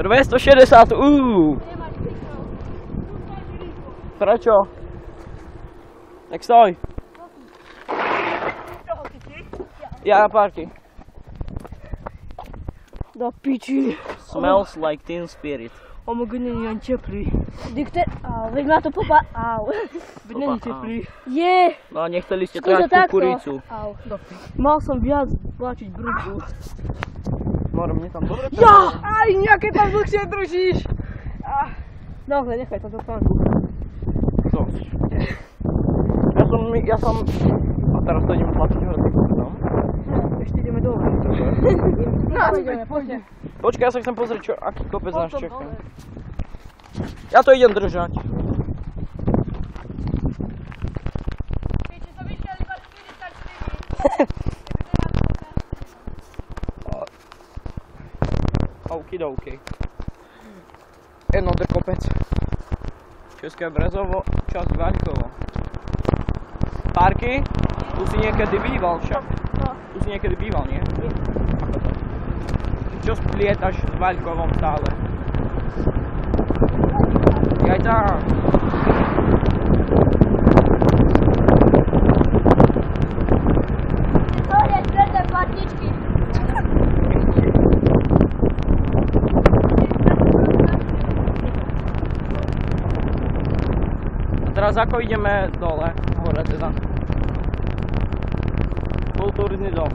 260, Prečo? Tak stoj. Ja parky. Do piči. Smells like Teen Spirit. Homogený ani teplý. Dikter, veď ma to popa... Veď není teplý. Je. No nechceli ste trať kukuricu. Mal som viac tlačiť brúku. Moro, mne tam dobre Ja! Aj, nejaké tam dlhšie držíš. Dobre, nechaj to do pánku. Co? Ja som... A teraz to ideme tlačiť hore tým tam? Ešte ideme dole. Poďme. Počkaj, ja sa chcem pozrieť, aký kopec nás čaká. Ja to idem držať. Okidoki. Another kopec. České Brezovo, časť Vaľkovo. Parky? Tu si niekedy býval však. Tu si niekedy býval, nie? Čo lietaš s Vaľkovom stále? Jaj tam. To je tvrde patičky. A teraz ako ideme dole? Hore teda. Kultúrny dom.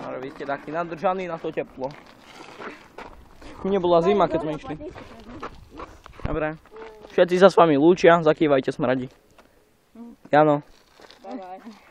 Ale vy ste takí nadržaní na to teplo. Nebola zima, keď sme išli. Dobre. Všetci sa s vami lúčia, zakývajte smradi. Jano. Bye bye.